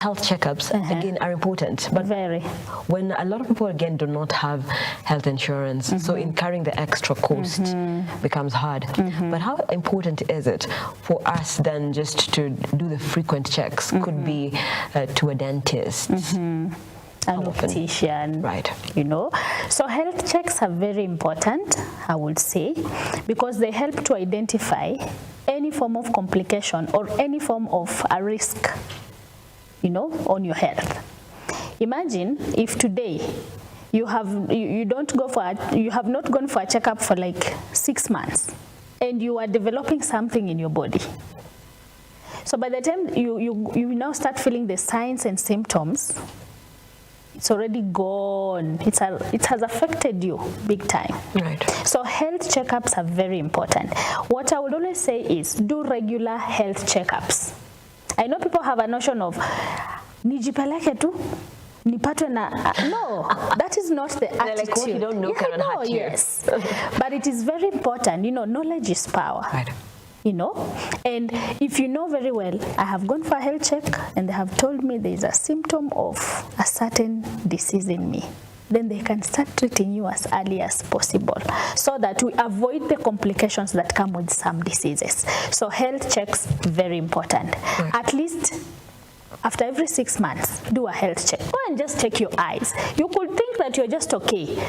health checkups again are important, but very. When a lot of people again do not have health insurance, so incurring the extra cost becomes hard. But how important is it for us then just to do the frequent checks? Could be to a dentist, an optician, right? You know, so health checks are very important, I would say, because they help to identify any form of complication or any form of a risk, you know, on your health. Imagine if today you have not gone for a checkup for like 6 months, and you are developing something in your body. So by the time you now start feeling the signs and symptoms, it's already gone. It has affected you big time. Right. So health checkups are very important. What I would always say is do regular health checkups. I know people have a notion of nijipeleke tu nipatwe na no, that is not the attitude. Like what you don't know can hurt you. Yes. But it is very important. You know, knowledge is power. Right. You know, and if you know very well, I have gone for a health check and they have told me there is a symptom of a certain disease in me, then they can start treating you as early as possible so that we avoid the complications that come with some diseases. So health checks, very important. Right. At least after every 6 months, do a health check. Go and just check your eyes. You could think that you're just okay.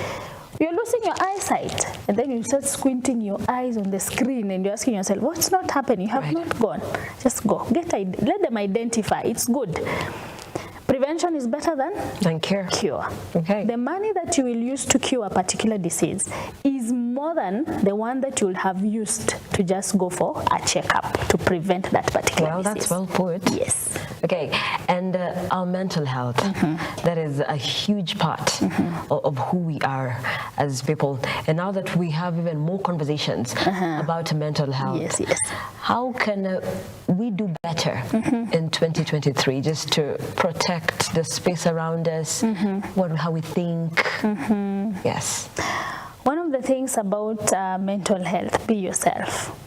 You're losing your eyesight, and then you start squinting your eyes on the screen and you're asking yourself, what's not happening? You have not gone. Just go. Let them identify. It's good. Prevention is better than cure. Okay. The money that you will use to cure a particular disease is more than the one that you will have used to just go for a checkup to prevent that particular disease. Well, that's well put. Yes. Okay, and our mental health, that is a huge part of who we are as people. And now that we have even more conversations about mental health, yes. How can we do better in 2023 just to protect the space around us, how we think? Yes. One of the things about mental health, be yourself.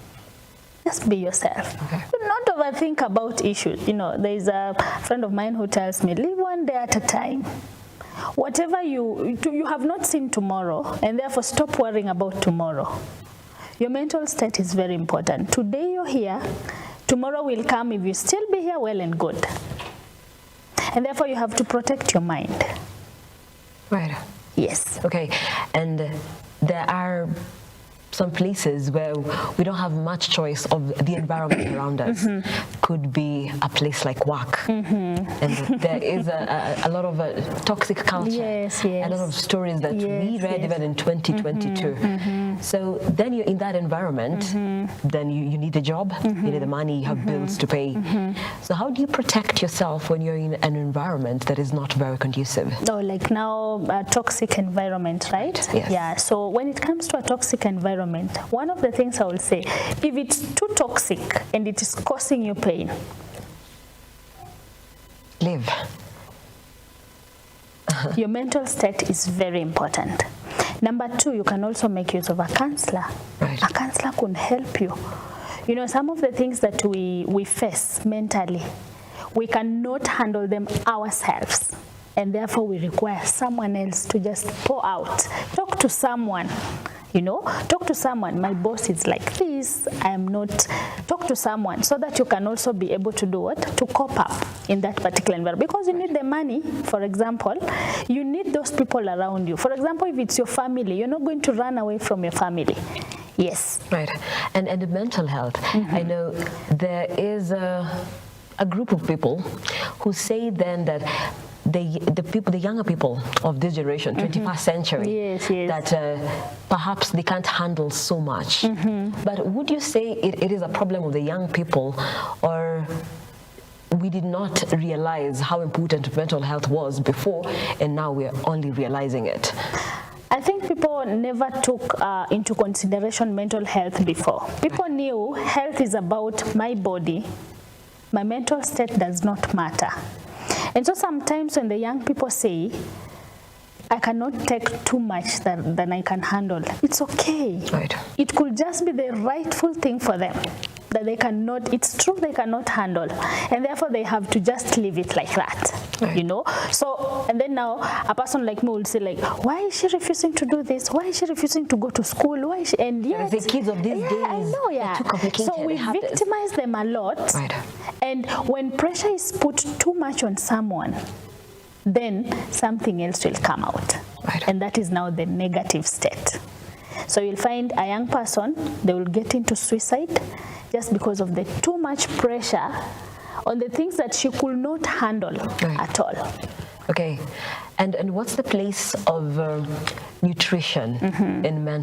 Just be yourself. Okay. Do not overthink about issues. You know, there is a friend of mine who tells me, live one day at a time. Whatever you have not seen tomorrow, and therefore stop worrying about tomorrow. Your mental state is very important. Today you're here, tomorrow will come. If you still be here, well and good. And therefore you have to protect your mind. Right. Yes. Okay, and there are some places where we don't have much choice of the environment around us. Could be a place like work, and there is a lot of toxic culture. Yes. A lot of stories that we read even in 2022. So then you're in that environment, then you need a job, you need the money, you have bills to pay. So how do you protect yourself when you're in an environment that is not very conducive? Oh, like now a toxic environment, right? Yes. Yeah, so when it comes to a toxic environment, one of the things I will say, if it's too toxic and it is causing you pain, live. Your mental state is very important. Number 2, you can also make use of a counselor. Right. A counselor can help you. You know, some of the things that we face mentally, we cannot handle them ourselves. And therefore we require someone else to just pour out. Talk to someone. You know, talk to someone. My boss is like this. I am not. Talk to someone so that you can also be able to do what? To cope up in that particular environment. Because you need the money, for example. You need those people around you. For example, if it's your family, you're not going to run away from your family. Yes. Right. And the mental health. I know there is a group of people who say then that the younger people of this generation, 21st century, that perhaps they can't handle so much. But would you say it is a problem of the young people, or we did not realize how important mental health was before, and now we're only realizing it? I think people never took into consideration mental health before. People knew health is about my body. My mental state does not matter. And so sometimes when the young people say, I cannot take too much than I can handle, it's okay. Right. It could just be the rightful thing for them. that they cannot, it's true they cannot handle, and therefore they have to just leave it like that, right. you know. So, and then now a person like me will say like, why is she refusing to do this? Why is she refusing to go to school? Why is she? And yet, the kids of these days, I know, they're too complicated. So we victimize them a lot, right. And when pressure is put too much on someone, then something else will come out, right. And that is now the negative state. So you'll find a young person, they will get into suicide just because of the too much pressure on the things that she could not handle, right. At all. Okay, and what's the place of nutrition in mental